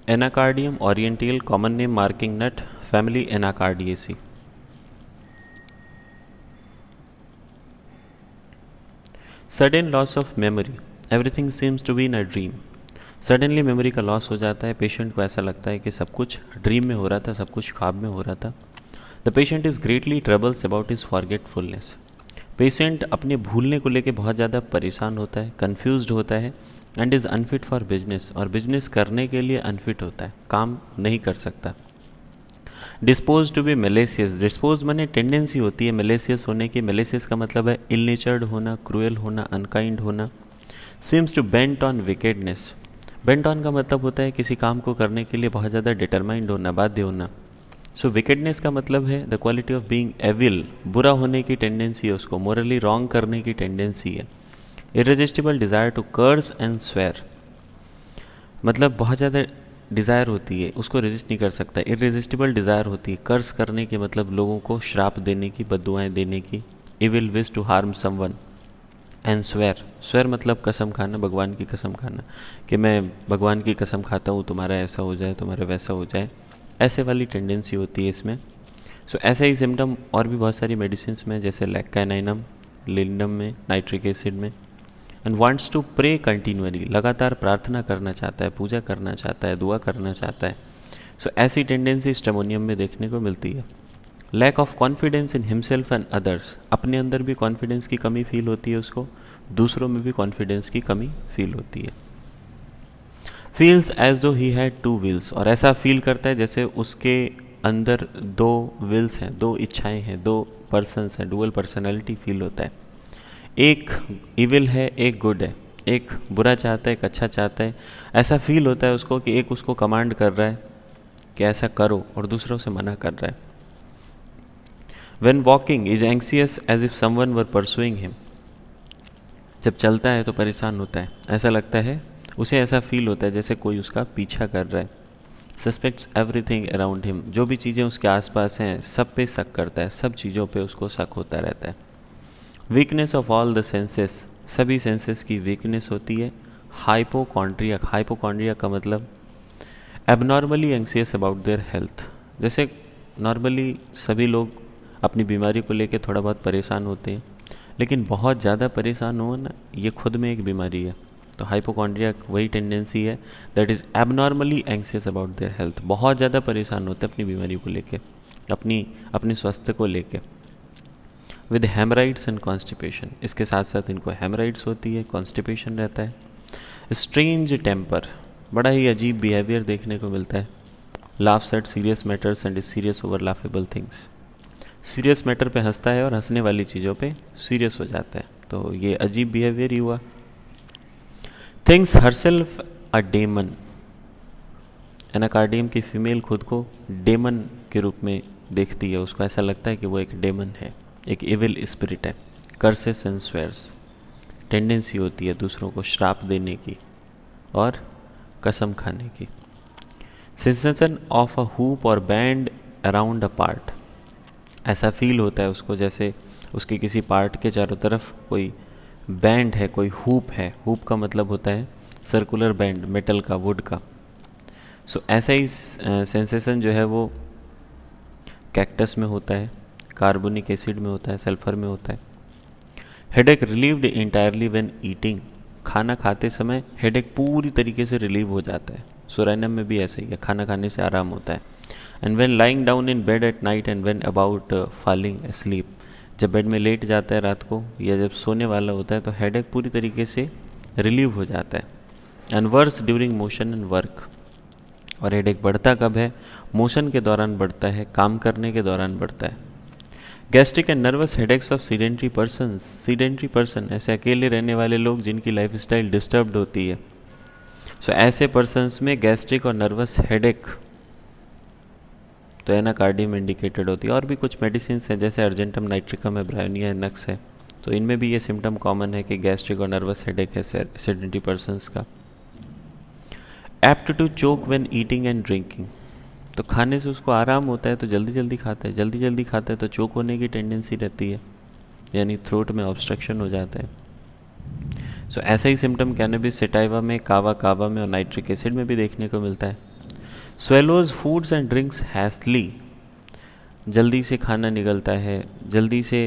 Anacardium oriental, common name marking nut, family Anacardiaceae. Sudden loss of memory. Everything seems to be in a dream. Suddenly memory का loss हो जाता है, patient को ऐसा लगता है कि सब कुछ ड्रीम में हो रहा था, सब कुछ ख्वाब में हो रहा था. The patient is greatly troubles about his forgetfulness. Patient अपने भूलने को लेकर बहुत ज़्यादा परेशान होता है, कन्फ्यूज्ड होता है, and is unfit for business, और बिजनेस करने के लिए अनफिट होता है, काम नहीं कर सकता. Disposed to be malicious. Disposed माने टेंडेंसी होती है मेलेसियस होने की. मेलेसियस का मतलब है इल नेचर्ड होना, क्रूएल होना, अनकाइंड होना. Seems to bent on wickedness. Bent on का मतलब होता है किसी काम को करने के लिए बहुत ज़्यादा डिटरमाइंड होना, बाध्य होना. सो विकेडनेस का मतलब है the quality of being evil. बुरा होने की टेंडेंसी है उसको, मोरली रॉन्ग करने की टेंडेंसी है. Irresistible desire to curse and swear. मतलब बहुत ज़्यादा डिज़ायर होती है, उसको रेजिस्ट नहीं कर सकता. इररेजिस्टिबल डिज़ायर होती है. कर्स करने के मतलब लोगों को श्राप देने की, बद्दुआएं देने की. Evil wish to harm someone. And swear. Swear मतलब कसम खाना, भगवान की कसम खाना, कि मैं भगवान की कसम खाता हूँ तुम्हारा ऐसा हो जाए, तुम्हारा वैसा हो जाए. ऐसे वाली टेंडेंसी होती है इसमें. सो ऐसे ही सिम्टम और भी बहुत सारी मेडिसिन में, जैसे लैक्काइनाइनम, लिंडम में, नाइट्रिक एसिड में. And wants to pray continuously. लगातार प्रार्थना करना चाहता है, पूजा करना चाहता है, दुआ करना चाहता है. सो ऐसी टेंडेंसी स्टेमोनियम में देखने को मिलती है. Lack of confidence in himself and others. अपने अंदर भी कॉन्फिडेंस की कमी फील होती है उसको, दूसरों में भी कॉन्फिडेंस की कमी फील होती है. फील्स एज दो ही हैड टू विल्स. और ऐसा फील करता है जैसे उसके अंदर दो विल्स हैं, दो इच्छाएं हैं, दो पर्सन्स हैं, डुअल पर्सनैलिटी फील होता है. एक इविल है, एक गुड है. एक बुरा चाहता है, एक अच्छा चाहता है. ऐसा फील होता है उसको कि एक उसको कमांड कर रहा है कि ऐसा करो, और दूसरों से मना कर रहा है. When walking is anxious as if someone were pursuing him. जब चलता है तो परेशान होता है, ऐसा लगता है उसे, ऐसा फील होता है जैसे कोई उसका पीछा कर रहा है. Suspects everything around him. जो भी चीज़ें उसके आसपास हैं सब पे शक करता है, सब चीज़ों पे उसको शक होता रहता है. Weakness of all the senses. सभी सेंसेस की वीकनेस होती है. हाइपोकॉन्ड्रिया. हाइपोकॉन्ड्रिया का मतलब abnormally anxious about their health. जैसे नॉर्मली सभी लोग अपनी बीमारी को लेकर थोड़ा बहुत परेशान होते हैं, लेकिन बहुत ज़्यादा परेशान हो ना, ये खुद में एक बीमारी है. तो हाइपोकॉन्ड्रिया वही टेंडेंसी है that is abnormally anxious about their health. बहुत ज़्यादा परेशान होते हैं अपनी बीमारी को लेके, अपने स्वास्थ्य को लेके. With haemorrhoids and constipation. इसके साथ साथ इनको हेमराइड्स होती है, कॉन्स्टिपेशन रहता है. Strange temper. बड़ा ही अजीब बिहेवियर देखने को मिलता है. Laughs at serious matters and is serious over laughable things. Serious matter पे हंसता है और हंसने वाली चीज़ों पे सीरियस हो जाता है. तो ये अजीब बिहेवियर ही हुआ. थिंग्स हरसेल्फ अ डेमन. एनाकार्डियम की फीमेल खुद को डेमन के रूप में देखती है. उसको ऐसा लगता है कि वो एक डेमन है, एक इविल स्पिरिट है. Curses and swears. टेंडेंसी होती है दूसरों को श्राप देने की और कसम खाने की. सेंसेशन ऑफ अ हुप और बैंड अराउंड अ पार्ट. ऐसा फील होता है उसको जैसे उसके किसी पार्ट के चारों तरफ कोई बैंड है, कोई हुप है. हुप का मतलब होता है सर्कुलर बैंड, मेटल का, वुड का. सो ऐसा ही सेंसेशन जो है वो कैक्टस में होता है, कार्बोनिक एसिड में होता है, सल्फर में होता है. Headache relieved entirely when eating. खाना खाते समय हेडेक पूरी तरीके से रिलीव हो जाता है. सोराइनम में भी ऐसा ही है, खाना खाने से आराम होता है. And when lying down in bed at night and when about falling sleep. जब बेड में लेट जाता है रात को या जब सोने वाला होता है तो हेडेक पूरी तरीके से रिलीव हो जाता है. And worse during motion and work. और हेडेक बढ़ता कब है? मोशन के दौरान बढ़ता है, काम करने के दौरान बढ़ता है. Gastric and nervous headaches of sedentary person. Sedentary person ऐसे अकेले रहने वाले लोग जिनकी लाइफ स्टाइल डिस्टर्ब्ड होती है. सो ऐसे पर्सनस में गैस्ट्रिक और नर्वस हेडेक तो एनाकार्डियम इंडिकेटेड होती है. और भी कुछ मेडिसिन हैं जैसे अर्जेंटम नाइट्रिकम है, ब्रायोनिया है, नक्स है. तो इनमें भी ये सिम्टम कॉमन है कि गैस्ट्रिक और नर्वस हेडेक है सेडेंटरी पर्सनस का. Apt to choke when eating and drinking. तो खाने से उसको आराम होता है तो जल्दी जल्दी खाता है, जल्दी जल्दी खाता है तो चोक होने की टेंडेंसी रहती है, यानी थ्रोट में ऑब्स्ट्रक्शन हो जाता है. सो ऐसा ही सिम्टम कैनबिस सेटाइवा में, कावा कावा में और नाइट्रिक एसिड में भी देखने को मिलता है. स्वेलोज फूड्स एंड ड्रिंक्स हैस्टली, जल्दी से खाना निगलता है, जल्दी से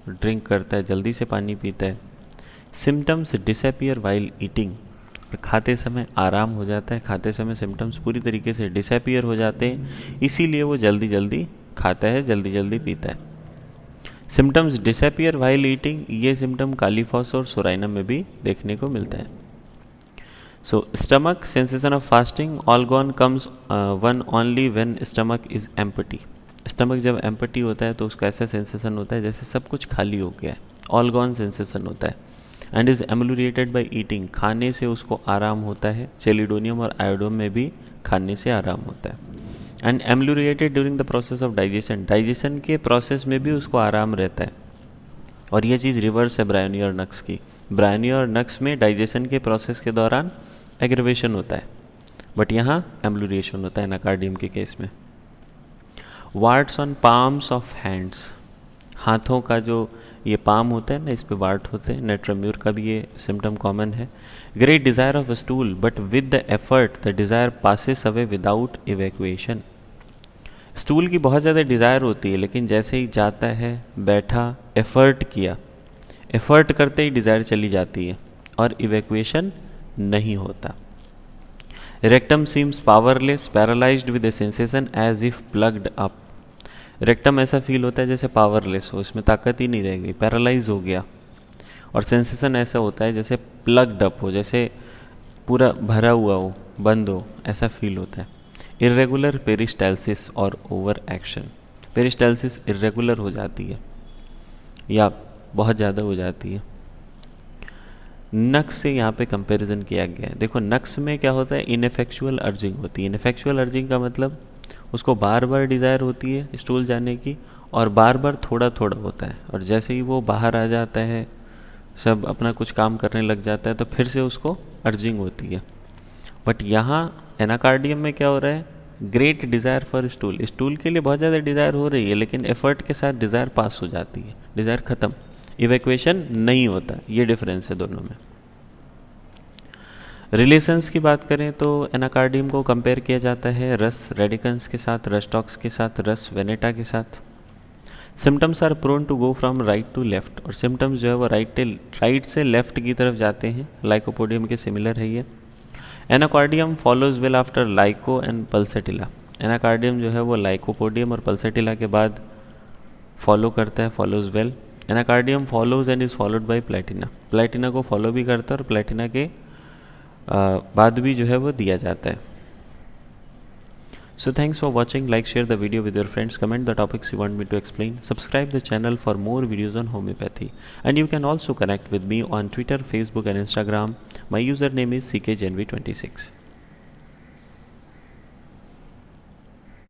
ड्रिंक करता है, जल्दी से पानी पीता है। सिम्टम्स डिसअपियर वाइल ईटिंग, और खाते समय आराम हो जाता है, खाते समय सिम्टम्स पूरी तरीके से डिसअपियर हो जाते हैं, इसीलिए वो जल्दी जल्दी खाता है, जल्दी जल्दी पीता है। सिम्टम्स डिसअपियर वाइल ईटिंग, ये सिम्टम कालीफॉस और सोराइनम में भी देखने को मिलता है। So stomach sensation of fasting, all gone comes on only when stomach is empty. Stomach जब एम्प्टी होता है तो उसका ऐसा सेंसेशन होता है जैसे सब कुछ खाली हो गया है, ऑल गॉन सेंसेशन होता है। एंड इज एमुलरेटेड बाई ईटिंग, खाने से उसको आराम होता है। चेलिडोनियम और आयोडोम में भी खाने से आराम होता है। And ameliorated during the process of digestion, digestion के प्रोसेस में भी उसको आराम रहता है। और ये चीज़ रिवर्स है ब्रायनी और नक्स की। ब्रायनी और नक्स में डाइजेशन के प्रोसेस के दौरान एग्रीवेशन होता है, बट यहाँ एम्लुरेशन होता है एनाकार्डियम के केस में। वार्ट्स ऑन पाम्स ऑफ हैंड्स, हाथों का जो ये पाम होता है ना, इस पे वार्ट होते हैं। नेट्राम्यूर का भी ये सिम्टम कॉमन है। Great desire of stool but with the effort the desire passes away without evacuation, stool की बहुत ज़्यादा डिज़ायर होती है, लेकिन जैसे ही जाता है, बैठा, एफर्ट किया, एफर्ट करते ही डिज़ायर चली जाती है और इवैक्यूएशन नहीं होता। Rectum seems powerless, paralysed with a sensation as if plugged up, rectum ऐसा फील होता है जैसे पावरलेस हो, इसमें ताकत ही नहीं रह गई, पैरालाइज हो गया। और सेंसेशन ऐसा होता है जैसे प्लग्ड अप हो, जैसे पूरा भरा हुआ हो, बंद हो, ऐसा फील होता है। इरेगुलर पेरिस्टाल्सिस और ओवर एक्शन, पेरिस्टाल्सिस इरेगुलर हो जाती है या बहुत ज़्यादा हो जाती है। नक्स से यहाँ पे कंपैरिजन किया गया है। देखो नक्स में क्या होता है, इनफेक्चुअल अर्जिंग होती है। इनफेक्चुअल अर्जिंग का मतलब उसको बार बार डिज़ायर होती है स्टूल जाने की, और बार बार थोड़ा थोड़ा होता है, और जैसे ही वो बाहर आ जाता है, सब अपना कुछ काम करने लग जाता है, तो फिर से उसको अर्जिंग होती है। बट यहाँ एनाकार्डियम में क्या हो रहा है, great desire for stool, stool के लिए बहुत ज़्यादा डिज़ायर हो रही है, लेकिन एफर्ट के साथ डिज़ायर पास हो जाती है, डिज़ायर ख़त्म, इवैक्यूएशन नहीं होता। ये डिफरेंस है दोनों में। रिलेशंस की बात करें तो एनाकार्डियम को कंपेयर किया जाता है रस रेडिकन्स के साथ, रस टॉक्स के साथ, रस वेनेटा के साथ। Symptoms are prone to go from right to left, और सिम्टम्स जो है वो राइट से लेफ्ट की तरफ जाते हैं। लाइकोपोडियम के सिमिलर है ये। Anacardium follows well after lyco and pulsatilla, anacardium जो है वो लाइकोपोडियम और पल्सेटिला के बाद फॉलो करता है, follows well. Anacardium follows and is followed by Platina, Platina को फॉलो भी करता है और प्लेटिना के बाद भी जो है वो दिया जाता है। So thanks for watching, like share the video with your friends, comment the topics you want me to explain, subscribe the channel for more videos on homeopathy, and you can also connect with me on Twitter, Facebook and Instagram. My username is CKJenvy26.